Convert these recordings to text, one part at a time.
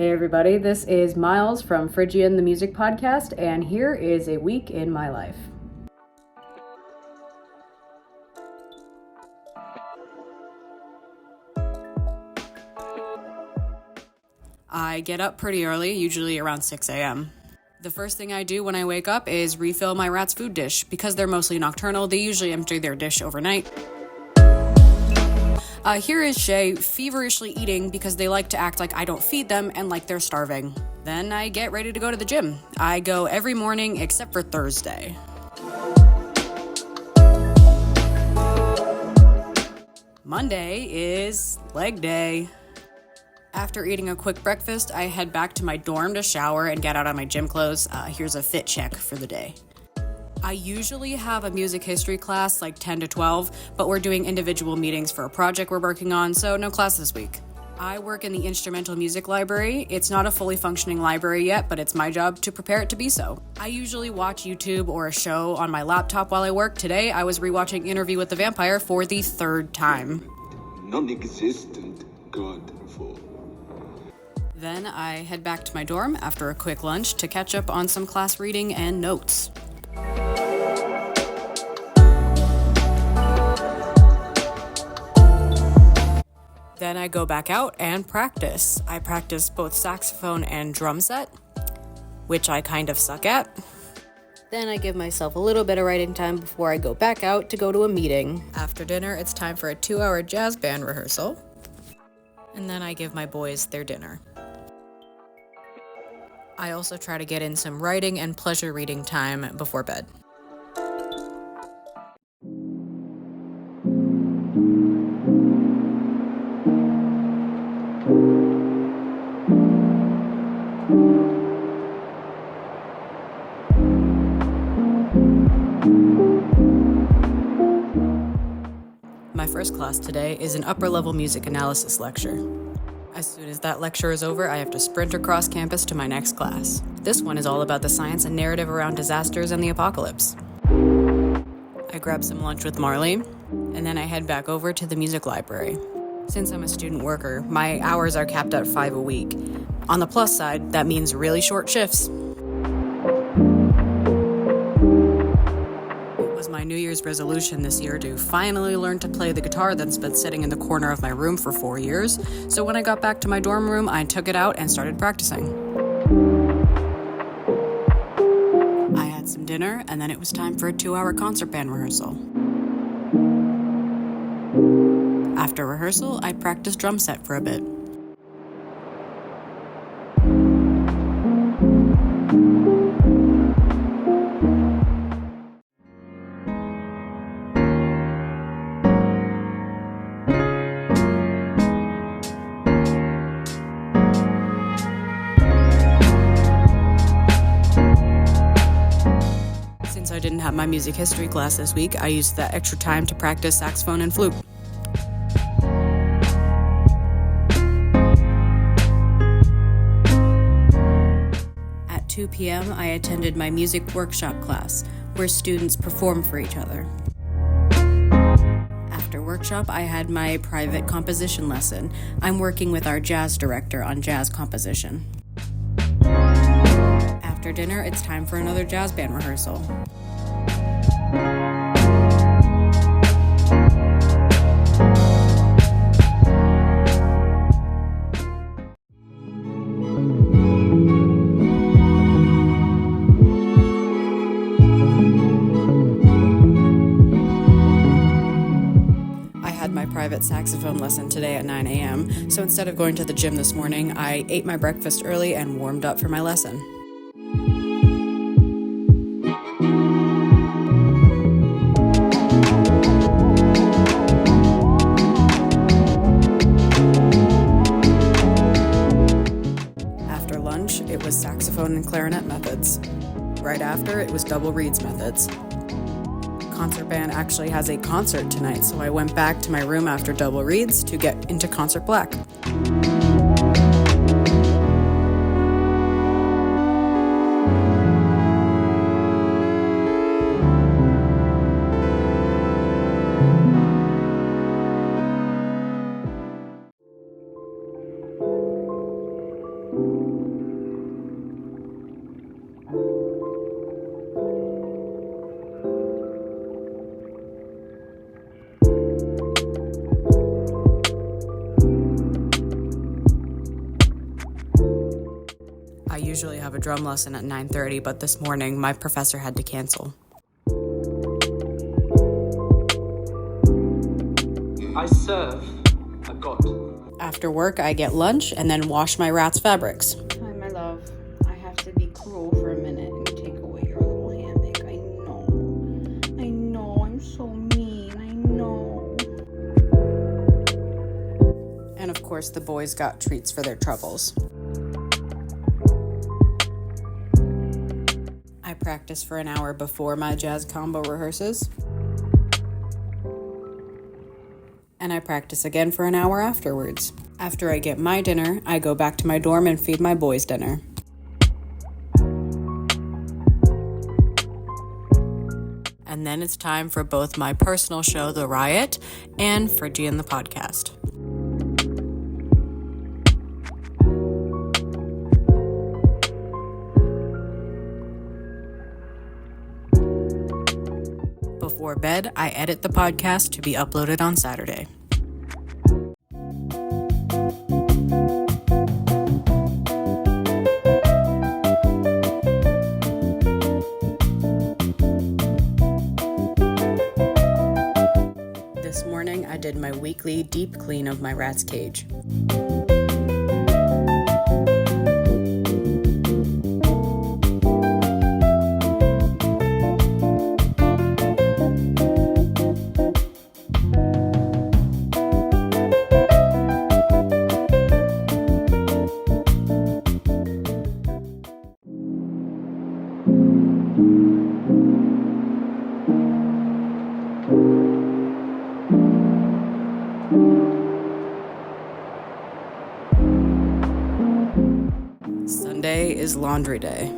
Hey everybody, this is Miles from Phrygian the Music Podcast, and here is a week in my life. I get up pretty early, usually around 6 a.m. The first thing I do when I wake up is refill my rat's food dish. Because they're mostly nocturnal, they usually empty their dish overnight. Here is Shay feverishly eating because they like to act like I don't feed them and like they're starving. Then I get ready to go to the gym. I go every morning except for Thursday. Monday is leg day. After eating a quick breakfast, I head back to my dorm to shower and get out of my gym clothes. Here's a fit check for the day. I usually have a music history class like 10 to 12, but we're doing individual meetings for a project we're working on, so no class this week. I work in the instrumental music library. It's not a fully functioning library yet, but it's my job to prepare it to be so. I usually watch YouTube or a show on my laptop while I work. Today, I was rewatching Interview with the Vampire for the third time. Non-existent Godfall. Then I head back to my dorm after a quick lunch to catch up on some class reading and notes. Then I go back out and practice. I practice both saxophone and drum set, which I kind of suck at. Then I give myself a little bit of writing time before I go back out to go to a meeting. After dinner, it's time for a 2-hour jazz band rehearsal. And then I give my boys their dinner. I also try to get in some writing and pleasure reading time before bed. My first class today is an upper-level music analysis lecture. As soon as that lecture is over, I have to sprint across campus to my next class. This one is all about the science and narrative around disasters and the apocalypse. I grab some lunch with Marley, and then I head back over to the music library. Since I'm a student worker, my hours are capped at 5 a week. On the plus side, that means really short shifts. My New Year's resolution this year to finally learn to play the guitar that's been sitting in the corner of my room for 4 years. So when I got back to my dorm room, I took it out and started practicing. I had some dinner, and then it was time for a 2-hour concert band rehearsal. After rehearsal, I practiced drum set for a bit. I didn't have my music history class this week, I used that extra time to practice saxophone and flute. At 2 p.m., I attended my music workshop class, where students perform for each other. After workshop, I had my private composition lesson. I'm working with our jazz director on jazz composition. After dinner, it's time for another jazz band rehearsal. I had my private saxophone lesson today at 9 a.m., so instead of going to the gym this morning, I ate my breakfast early and warmed up for my lesson. It was saxophone and clarinet methods. Right after, it was double reeds methods. Concert band actually has a concert tonight, so I went back to my room after double reeds to get into concert black. I usually have a drum lesson at 9:30, but this morning my professor had to cancel. I serve a god. After work, I get lunch and then wash my rat's fabrics. Hi, my love. I have to be cruel for a minute and take away your little hammock. I know, I'm so mean. I know. And of course, the boys got treats for their troubles. I practice for an hour before my jazz combo rehearses. And I practice again for an hour afterwards. After I get my dinner, I go back to my dorm and feed my boys dinner. And then it's time for both my personal show, The Riot, and Phrygia and the podcast. Before bed, I edit the podcast to be uploaded on Saturday. This morning, I did my weekly deep clean of my rat's cage. Sunday is laundry day.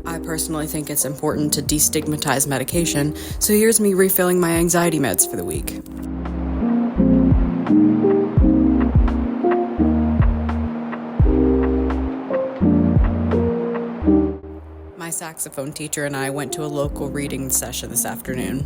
I personally think it's important to destigmatize medication, so here's me refilling my anxiety meds for the week. My saxophone teacher and I went to a local reading session this afternoon.